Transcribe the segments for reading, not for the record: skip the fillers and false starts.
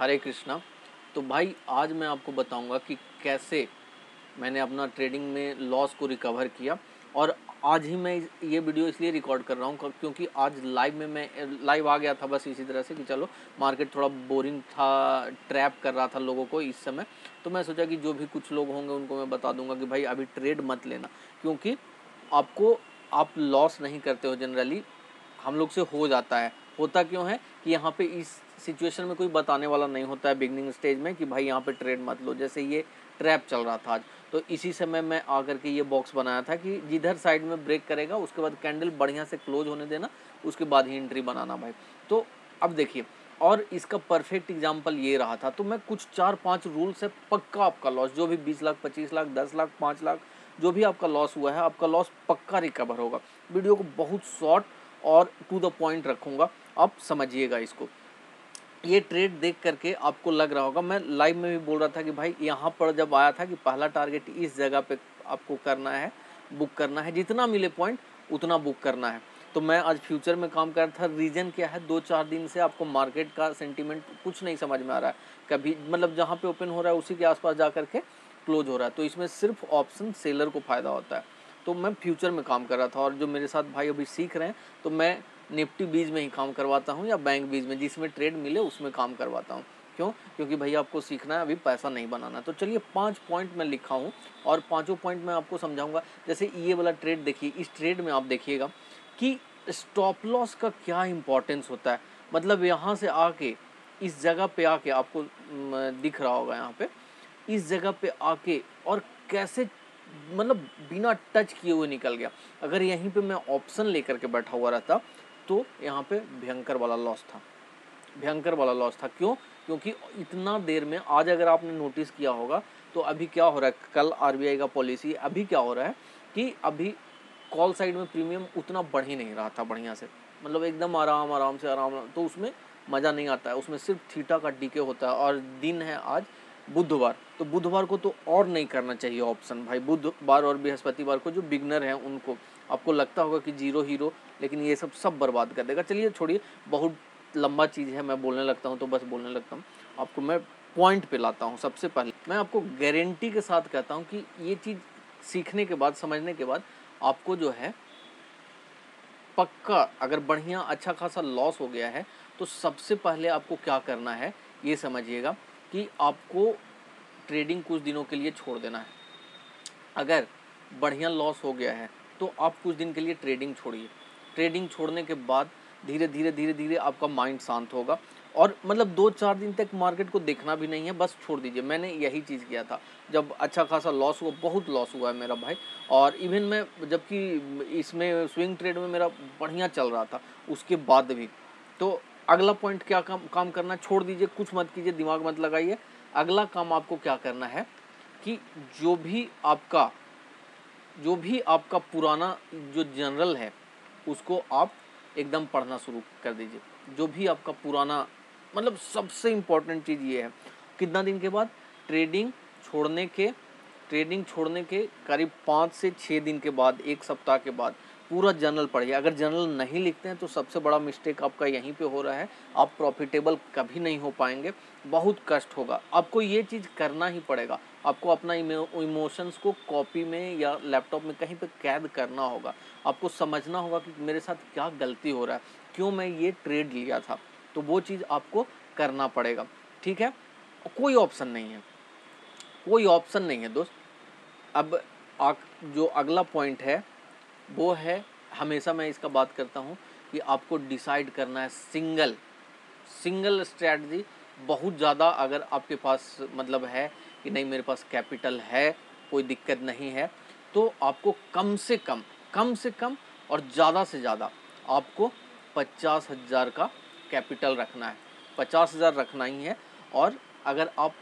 हरे कृष्णा। तो भाई आज मैं आपको बताऊंगा कि कैसे मैंने अपना ट्रेडिंग में लॉस को रिकवर किया। और आज ही मैं ये वीडियो इसलिए रिकॉर्ड कर रहा हूँ क्योंकि आज लाइव में मैं लाइव आ गया था बस इसी तरह से कि चलो मार्केट थोड़ा बोरिंग था, ट्रैप कर रहा था लोगों को इस समय। तो मैं सोचा कि जो भी कुछ लोग होंगे उनको मैं बता दूंगा कि भाई अभी ट्रेड मत लेना, क्योंकि आप लॉस नहीं करते हो जनरली, हम लोग से हो जाता है। होता क्यों है कि यहाँ पे इस सिचुएशन में कोई बताने वाला नहीं होता है बिगनिंग स्टेज में कि भाई यहाँ पे ट्रेड मत लो। जैसे ये ट्रैप चल रहा था आज, तो इसी समय मैं आकर के ये बॉक्स बनाया था कि जिधर साइड में ब्रेक करेगा उसके बाद कैंडल बढ़िया से क्लोज होने देना, उसके बाद ही एंट्री बनाना भाई। तो अब देखिए, और इसका परफेक्ट एग्जाम्पल ये रहा था। तो मैं कुछ 4-5 रूल से पक्का आपका लॉस, जो भी 20 लाख 25 लाख 10 लाख 5 लाख जो भी आपका लॉस हुआ है, आपका लॉस पक्का रिकवर होगा। वीडियो को बहुत शॉर्ट और टू द पॉइंट रखूंगा, आप समझिएगा इसको। ये ट्रेड देख करके आपको लग रहा होगा, मैं लाइव में भी बोल रहा था कि भाई यहाँ पर जब आया था कि पहला टारगेट इस जगह पे आपको करना है, बुक करना है, जितना मिले पॉइंट उतना बुक करना है। तो मैं आज फ्यूचर में काम कर रहा था। रीजन क्या है, 2-4 दिन से आपको मार्केट का सेंटीमेंट कुछ नहीं समझ में आ रहा है, कभी मतलब जहाँ पे ओपन हो रहा है उसी के आसपास जा करके क्लोज हो रहा है। तो इसमें सिर्फ ऑप्शन सेलर को फायदा होता है। तो मैं फ्यूचर में काम कर रहा था, और जो मेरे साथ भाई अभी सीख रहे हैं, तो मैं निफ्टी बीज में ही काम करवाता हूँ या बैंक बीज में, जिसमें ट्रेड मिले उसमें काम करवाता हूँ। क्यों? क्योंकि भाई आपको सीखना है, अभी पैसा नहीं बनाना। तो चलिए 5 पॉइंट मैं लिखा हूँ और पाँचों पॉइंट मैं आपको समझाऊंगा। जैसे ये वाला ट्रेड देखिए, इस ट्रेड में आप देखिएगा कि स्टॉप लॉस का क्या इंपॉर्टेंस होता है। मतलब यहाँ से आके इस जगह पे आके आपको दिख रहा होगा, यहाँ पे इस जगह पे आके और कैसे मतलब बिना टच किए हुए निकल गया। अगर यहीं पे मैं ऑप्शन लेकर के बैठा हुआ रहता तो यहाँ पे भयंकर वाला लॉस था, भयंकर वाला लॉस था। क्यों? क्योंकि इतना देर में आज अगर आपने नोटिस किया होगा तो अभी क्या हो रहा है, कल आरबीआई का पॉलिसी, अभी क्या हो रहा है कि अभी कॉल साइड में प्रीमियम उतना बढ़ ही नहीं रहा था बढ़िया से, मतलब एकदम आराम आराम से आराम, तो उसमें मज़ा नहीं आता है। उसमें सिर्फ थीटा का डीके होता है। और दिन है आज बुधवार, तो बुधवार को तो और नहीं करना चाहिए ऑप्शन भाई। बुधवार और बृहस्पतिवार को जो बिगनर हैं उनको, आपको लगता होगा कि जीरो हीरो, लेकिन ये सब बर्बाद कर देगा। चलिए छोड़िए, बहुत लंबा चीज़ है, मैं बोलने लगता हूँ तो बस बोलने लगता हूँ। आपको मैं पॉइंट पे लाता हूँ। सबसे पहले मैं आपको गारंटी के साथ कहता हूँ कि ये चीज़ सीखने के बाद, समझने के बाद आपको जो है पक्का, अगर बढ़िया अच्छा खासा लॉस हो गया है तो सबसे पहले आपको क्या करना है ये समझिएगा कि आपको ट्रेडिंग कुछ दिनों के लिए छोड़ देना है। अगर बढ़िया लॉस हो गया है तो आप कुछ दिन के लिए ट्रेडिंग छोड़िए। ट्रेडिंग छोड़ने के बाद धीरे धीरे धीरे धीरे आपका माइंड शांत होगा, और मतलब 2-4 दिन तक मार्केट को देखना भी नहीं है, बस छोड़ दीजिए। मैंने यही चीज़ किया था जब अच्छा खासा लॉस हुआ, बहुत लॉस हुआ है मेरा भाई। और इवन मैं जबकि इसमें स्विंग ट्रेड में मेरा बढ़िया चल रहा था उसके बाद भी। तो अगला पॉइंट क्या काम करना, छोड़ दीजिए, कुछ मत कीजिए, दिमाग मत लगाइए। अगला काम आपको क्या करना है कि जो भी आपका पुराना जो जनरल है उसको आप एकदम पढ़ना शुरू कर दीजिए। जो भी आपका पुराना, मतलब सबसे इम्पोर्टेंट चीज़ ये है, कितना दिन के बाद, ट्रेडिंग छोड़ने के ट्रेडिंग छोड़ने के करीब 5 से 6 दिन के बाद, एक सप्ताह के बाद पूरा जर्नल पढ़िए। अगर जर्नल नहीं लिखते हैं तो सबसे बड़ा मिस्टेक आपका यहीं पे हो रहा है, आप प्रॉफिटेबल कभी नहीं हो पाएंगे, बहुत कष्ट होगा। आपको ये चीज़ करना ही पड़ेगा। आपको अपना इमोशंस को कॉपी में या लैपटॉप में कहीं पे कैद करना होगा। आपको समझना होगा कि मेरे साथ क्या गलती हो रहा है, क्यों मैं ये ट्रेड लिया था। तो वो चीज़ आपको करना पड़ेगा, ठीक है। कोई ऑप्शन नहीं है, कोई ऑप्शन नहीं है दोस्त। अब जो अगला पॉइंट है वो है, हमेशा मैं इसका बात करता हूँ कि आपको डिसाइड करना है सिंगल स्ट्रैटेजी। बहुत ज़्यादा अगर आपके पास मतलब है कि नहीं मेरे पास कैपिटल है, कोई दिक्कत नहीं है, तो आपको कम से कम और ज़्यादा से ज़्यादा आपको 50,000 का कैपिटल रखना है। 50,000 रखना ही है। और अगर आप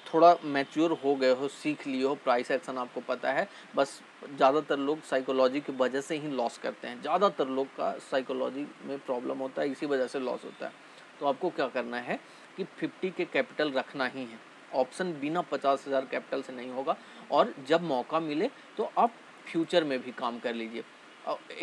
थोड़ा मैच्योर हो गए हो, सीख लिए हो, प्राइस एक्शन आपको पता है, बस ज़्यादातर लोग साइकोलॉजी की वजह से ही लॉस करते हैं। ज़्यादातर लोग का साइकोलॉजी में प्रॉब्लम होता है, इसी वजह से लॉस होता है। तो आपको क्या करना है कि 50 के कैपिटल रखना ही है। ऑप्शन बिना 50,000 कैपिटल से नहीं होगा। और जब मौका मिले तो आप फ्यूचर में भी काम कर लीजिए।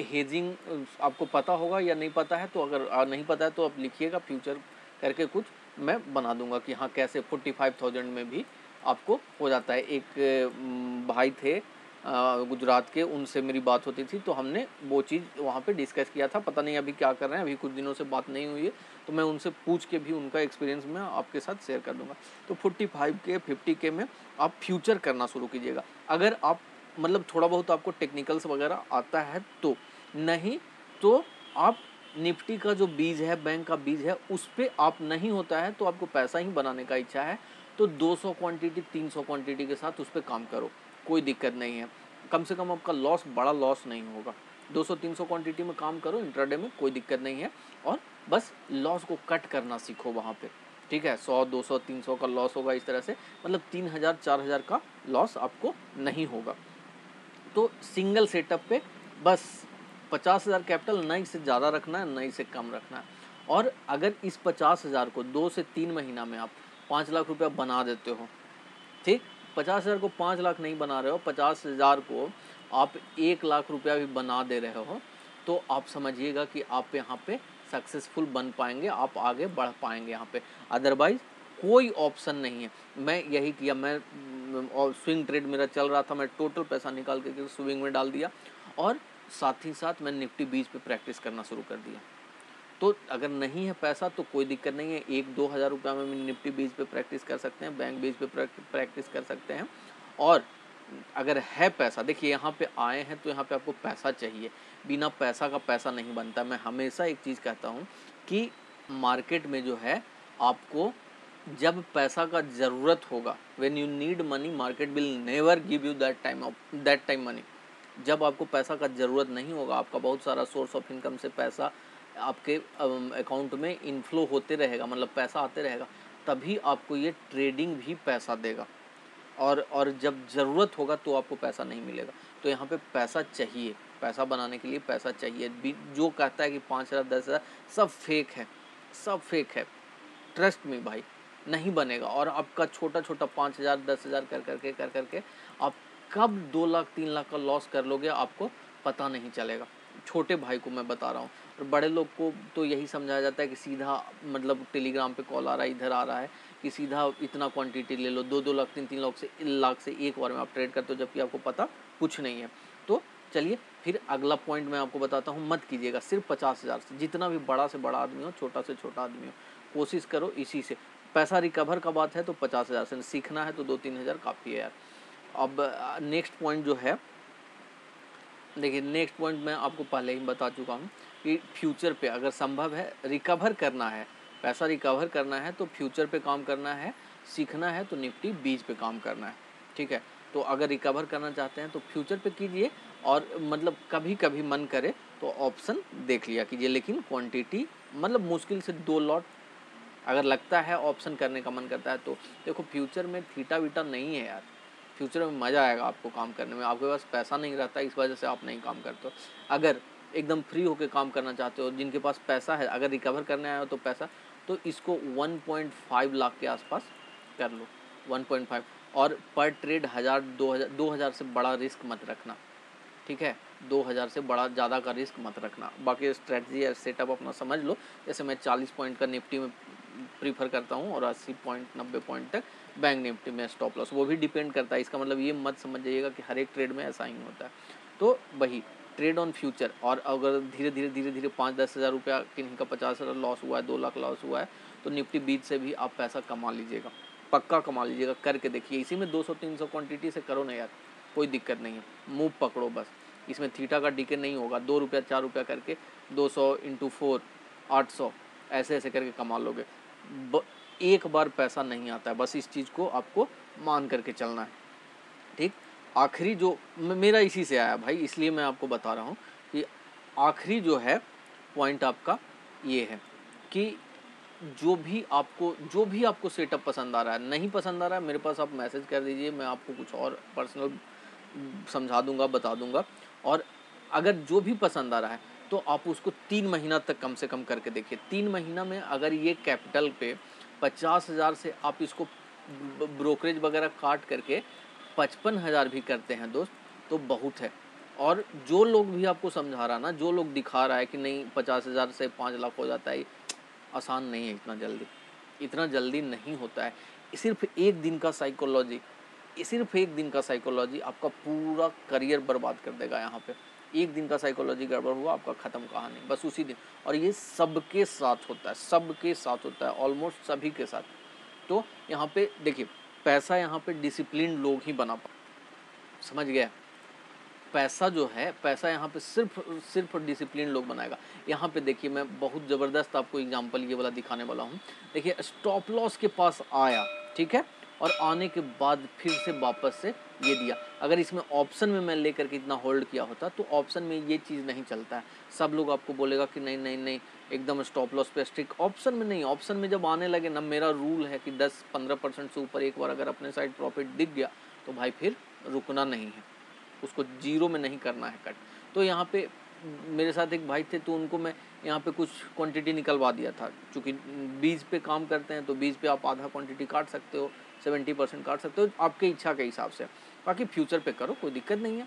हेजिंग आपको पता होगा या नहीं पता है, तो अगर नहीं पता है तो आप लिखिएगा फ्यूचर करके कुछ, मैं बना दूंगा कि हाँ कैसे 45,000 में भी आपको हो जाता है। एक भाई थे गुजरात के, उनसे मेरी बात होती थी तो हमने वो चीज़ वहाँ पे डिस्कस किया था। पता नहीं अभी क्या कर रहे हैं, अभी कुछ दिनों से बात नहीं हुई है, तो मैं उनसे पूछ के भी उनका एक्सपीरियंस मैं आपके साथ शेयर कर दूंगा। तो 45K 50K में आप फ्यूचर करना शुरू कीजिएगा। अगर आप मतलब थोड़ा बहुत आपको टेक्निकल्स वगैरह आता है तो, नहीं तो आप निफ्टी का जो बीज है, बैंक का बीज है, उस पर आप नहीं होता है तो आपको पैसा ही बनाने का इच्छा है तो 200 क्वांटिटी 300 क्वांटिटी के साथ उस पर काम करो, कोई दिक्कत नहीं है। कम से कम आपका लॉस बड़ा लॉस नहीं होगा। 200-300 क्वांटिटी में काम करो इंट्राडे में, कोई दिक्कत नहीं है। और बस लॉस को कट करना सीखो वहाँ पे, ठीक है। 100 200 300 का लॉस होगा इस तरह से, मतलब 3000 4000 का लॉस आपको नहीं होगा। तो सिंगल सेटअप पे बस 50,000 कैपिटल, नहीं से ज़्यादा रखना है, नहीं से कम रखना है। और अगर इस 50,000 को 2 से 3 महीना में आप 5 लाख रुपया बना देते हो, ठीक, 50,000 को 5 लाख नहीं बना रहे हो, 50,000 को आप 1 लाख रुपया भी बना दे रहे हो, तो आप समझिएगा कि आप यहाँ पे सक्सेसफुल बन पाएंगे, आप आगे बढ़ पाएंगे यहाँ पे। अदरवाइज कोई ऑप्शन नहीं है। मैं यही किया, मैं और स्विंग ट्रेड मेरा चल रहा था, मैं टोटल पैसा निकाल के स्विंग में डाल दिया और साथ ही साथ मैं निफ्टी बीज पे प्रैक्टिस करना शुरू कर दिया। तो अगर नहीं है पैसा तो कोई दिक्कत नहीं है, 1-2 हज़ार रुपये में निफ्टी बीज पे प्रैक्टिस कर सकते हैं, बैंक बीज पे प्रैक्टिस कर सकते हैं। और अगर है पैसा, देखिए यहाँ पे आए हैं तो यहाँ पे आपको पैसा चाहिए, बिना पैसा का पैसा नहीं बनता। मैं हमेशा एक चीज़ कहता हूँ कि मार्केट में जो है आपको जब पैसा का ज़रूरत होगा, when you need money market will never give you that time money. जब आपको पैसा का ज़रूरत नहीं होगा, आपका बहुत सारा सोर्स ऑफ इनकम से पैसा आपके अकाउंट में इनफ्लो होते रहेगा, मतलब पैसा आते रहेगा, तभी आपको ये ट्रेडिंग भी पैसा देगा। और जब ज़रूरत होगा तो आपको पैसा नहीं मिलेगा। तो यहाँ पे पैसा चाहिए, पैसा बनाने के लिए पैसा चाहिए। जो कहता है कि 5,000 10,000 सब फेक है, सब फेक है, ट्रस्ट में भाई, नहीं बनेगा। और आपका छोटा छोटा 5,000 10,000 कर करके आप कब 2 लाख 3 लाख का लॉस कर लोगे आपको पता नहीं चलेगा। छोटे भाई को मैं बता रहा हूँ। और बड़े लोग को तो यही समझाया जाता है कि सीधा मतलब टेलीग्राम पे कॉल आ रहा है, इधर आ रहा है कि सीधा इतना क्वांटिटी ले लो, 2-2 लाख 3-3 लाख से एक बार में आप ट्रेड करते हो, जबकि आपको पता कुछ नहीं है। तो चलिए फिर अगला पॉइंट मैं आपको बताता हूँ, मत कीजिएगा सिर्फ 50,000 से। जितना भी बड़ा से बड़ा आदमी हो, छोटा से छोटा आदमी हो, कोशिश करो इसी से। पैसा रिकवर का बात है तो 50,000 से, सीखना है तो 2-3 हज़ार काफ़ी है यार। अब नेक्स्ट पॉइंट जो है, देखिए नेक्स्ट पॉइंट मैं आपको पहले ही बता चुका हूँ कि फ्यूचर पे अगर संभव है रिकवर करना है, पैसा रिकवर करना है तो फ्यूचर पे काम करना है, सीखना है तो निफ्टी बीज पे काम करना है, ठीक है। तो अगर रिकवर करना चाहते हैं तो फ्यूचर पे कीजिए, और मतलब कभी कभी मन करे तो ऑप्शन देख लिया कीजिए, लेकिन क्वांटिटी मतलब मुश्किल से 2 लॉट अगर लगता है, ऑप्शन करने का मन करता है तो। देखो फ्यूचर में थीटा वीटा नहीं है यार, फ्यूचर में मज़ा आएगा आपको काम करने में। आपके पास पैसा नहीं रहता, इस वजह से आप नहीं काम करते हो। अगर एकदम फ्री होकर काम करना चाहते हो, जिनके पास पैसा है, अगर रिकवर करने आए हो तो पैसा, तो इसको 1.5 लाख के आसपास कर लो, 1.5। और पर ट्रेड 1000 2000 से बड़ा रिस्क मत रखना, ठीक है। 2000 से बड़ा ज़्यादा का रिस्क मत रखना। बाकी स्ट्रेटजी या सेटअप अपना समझ लो। जैसे मैं 40 पॉइंट का निफ्टी में प्रीफर करता हूँ और 80 पॉइंट 90 पॉइंट तक बैंक निफ्टी में स्टॉप लॉस, वो भी डिपेंड करता है। इसका मतलब ये मत समझ जाइएगा कि हर एक ट्रेड में ऐसा ही होता है। तो वही ट्रेड ऑन फ्यूचर। और अगर धीरे धीरे 5-10 हज़ार रुपया किन्हीं का 50,000 लॉस हुआ है, 2 लाख लॉस हुआ है, तो निफ्टी बीच से भी आप पैसा कमा लीजिएगा, पक्का कमा लीजिएगा। करके देखिए, इसी में 200-300 क्वान्टिटी से करो ना यार, कोई दिक्कत नहीं है, मूव पकड़ो बस। इसमें थीटा का डीके नहीं होगा, 2 रुपया 4 रुपया करके 200 × 4 800 ऐसे ऐसे करके कमा लोगे। एक बार पैसा नहीं आता है, बस इस चीज़ को आपको मान करके चलना है, ठीक। आखिरी जो मेरा इसी से आया भाई, इसलिए मैं आपको बता रहा हूँ कि आखिरी जो है पॉइंट आपका ये है कि जो भी आपको सेटअप पसंद आ रहा है, नहीं पसंद आ रहा है, मेरे पास आप मैसेज कर दीजिए, मैं आपको कुछ और पर्सनल समझा दूंगा, बता दूंगा। और अगर जो भी पसंद आ रहा है तो आप उसको 3 महीना तक कम से कम करके देखिए। 3 महीना में अगर ये कैपिटल पे 50,000 से आप इसको ब्रोकरेज वगैरह काट करके 55,000 भी करते हैं दोस्त, तो बहुत है। और जो लोग भी आपको समझा रहा ना, जो लोग दिखा रहा है कि नहीं 50,000 से 5 लाख हो जाता है, आसान नहीं है इतना जल्दी। इतना जल्दी नहीं होता है। सिर्फ एक दिन का साइकोलॉजी, सिर्फ एक दिन का साइकोलॉजी आपका पूरा करियर बर्बाद कर देगा। यहाँ पे एक दिन का साइकोलॉजी गड़बड़ हुआ, आपका ख़त्म कहानी, बस उसी दिन। और ये सबके साथ होता है, सबके साथ होता है, ऑलमोस्ट सभी के साथ। तो यहाँ पे देखिए, पैसा यहाँ पे डिसिप्लिन लोग ही बना पा, समझ गया? पैसा जो है, पैसा यहाँ पे सिर्फ डिसिप्लिन लोग बनाएगा। यहाँ पे देखिए, मैं बहुत ज़बरदस्त आपको एग्जांपल ये वाला दिखाने वाला हूँ। देखिए, स्टॉप लॉस के पास आया, ठीक है, और आने के बाद फिर से वापस से ये दिया। अगर इसमें ऑप्शन में मैं लेकर के इतना होल्ड किया होता तो ऑप्शन में ये चीज़ नहीं चलता है। सब लोग आपको बोलेगा कि नहीं नहीं नहीं, एकदम स्टॉप लॉस पे स्ट्रिक्ट। ऑप्शन में नहीं, ऑप्शन में जब आने लगे ना, मेरा रूल है कि 10-15% से ऊपर एक बार अगर अपने साइड प्रॉफिट दिख गया तो भाई फिर रुकना नहीं है, उसको जीरो में नहीं करना है कट। तो यहाँ पे मेरे साथ एक भाई थे, तो उनको मैं यहाँ पे कुछ क्वांटिटी निकलवा दिया था। चूँकि बीज पे काम करते हैं तो बीज पे आप आधा क्वांटिटी काट सकते हो, 70% काट सकते हो, आपके इच्छा के हिसाब से। बाकी फ्यूचर पे करो, कोई दिक्कत नहीं है।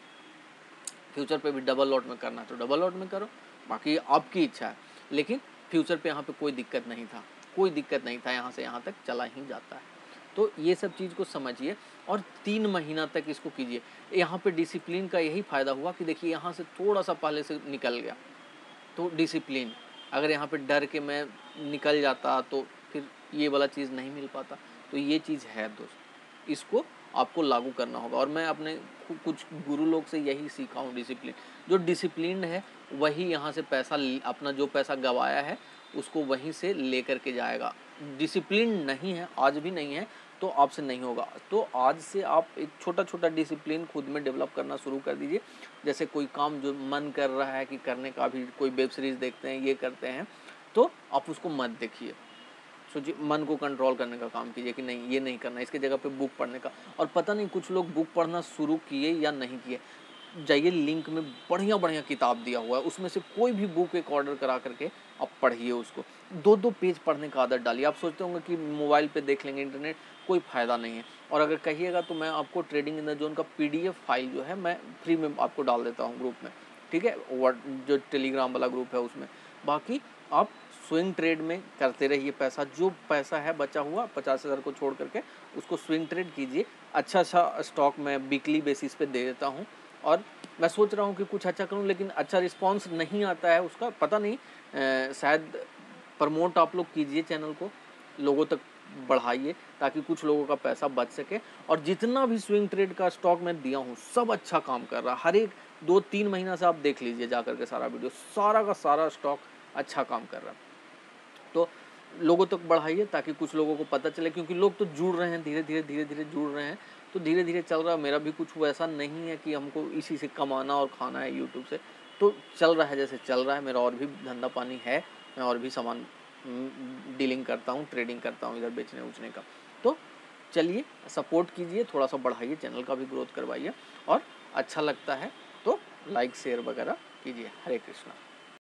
फ्यूचर पे भी डबल लॉट में करना है तो डबल लॉट में करो, बाकी आपकी इच्छा है। लेकिन फ्यूचर पे यहाँ पे कोई दिक्कत नहीं था, कोई दिक्कत नहीं था, यहाँ से यहाँ तक चला ही जाता है। तो ये सब चीज़ को समझिए और 3 महीना तक इसको कीजिए। यहाँ पे डिसिप्लिन का यही फ़ायदा हुआ कि देखिए, यहाँ से थोड़ा सा पहले से निकल गया तो डिसिप्लिन। अगर यहाँ पे डर के मैं निकल जाता तो फिर ये वाला चीज़ नहीं मिल पाता। तो ये चीज़ है दोस्त, इसको आपको लागू करना होगा। और मैं अपने कुछ गुरु लोग से यही सीखा हूँ, डिसिप्लिन। जो डिसिप्लिन है वही यहाँ से पैसा, अपना जो पैसा गंवाया है उसको वहीं से लेकर के जाएगा। डिसिप्लिन नहीं है, आज भी नहीं है, तो आपसे नहीं होगा। तो आज से आप एक छोटा छोटा डिसिप्लिन खुद में डेवलप करना शुरू कर दीजिए। जैसे कोई काम जो मन कर रहा है कि करने का, भी कोई वेब सीरीज़ देखते हैं, ये करते हैं, तो आप उसको मत देखिए। सोचिए, मन को कंट्रोल करने का काम कीजिए कि नहीं, ये नहीं करना, इसके जगह पे बुक पढ़ने का। और पता नहीं कुछ लोग बुक पढ़ना शुरू किए या नहीं किए, जाइए लिंक में बढ़िया बढ़िया किताब दिया हुआ है, उसमें से कोई भी बुक एक ऑर्डर करा करके आप पढ़िए उसको। 2-2 पेज पढ़ने का आदत डालिए। आप सोचते होंगे कि मोबाइल पे देख लेंगे, इंटरनेट, कोई फ़ायदा नहीं है। और अगर कहिएगा तो मैं आपको ट्रेडिंग इन द जोन का PDF फाइल जो है मैं फ्री में आपको डाल देता हूँ ग्रुप में, ठीक है, जो टेलीग्राम वाला ग्रुप है उसमें। बाकी आप स्विंग ट्रेड में करते रहिए। पैसा, जो पैसा है बचा हुआ 50,000 को छोड़ करके उसको स्विंग ट्रेड कीजिए। अच्छा स्टॉक मैं वीकली बेसिस पे दे देता हूँ और मैं सोच रहा हूँ कि कुछ अच्छा करूँ, लेकिन अच्छा रिस्पांस नहीं आता है उसका, पता नहीं। शायद प्रमोट आप लोग कीजिए चैनल को, लोगों तक बढ़ाइए ताकि कुछ लोगों का पैसा बच सके। और जितना भी स्विंग ट्रेड का स्टॉक मैं दिया हूँ सब अच्छा काम कर रहा है। हर एक 2-3 महीना से आप देख लीजिए जा करके सारा वीडियो, सारा का सारा स्टॉक अच्छा काम कर रहा है। तो लोगों तक बढ़ाइए ताकि कुछ लोगों को पता चले, क्योंकि लोग तो जुड़ रहे हैं, धीरे धीरे जुड़ रहे हैं, तो धीरे धीरे चल रहा है। मेरा भी कुछ वैसा नहीं है कि हमको इसी से कमाना और खाना है यूट्यूब से, तो चल रहा है जैसे चल रहा है। मेरा और भी धंधा पानी है, मैं और भी सामान डीलिंग करता हूँ, ट्रेडिंग करता हूँ इधर बेचने उचने का। तो चलिए, सपोर्ट कीजिए, थोड़ा सा बढ़ाइए, चैनल का भी ग्रोथ करवाइए, और अच्छा लगता है तो लाइक शेयर वगैरह कीजिए। हरे कृष्णा।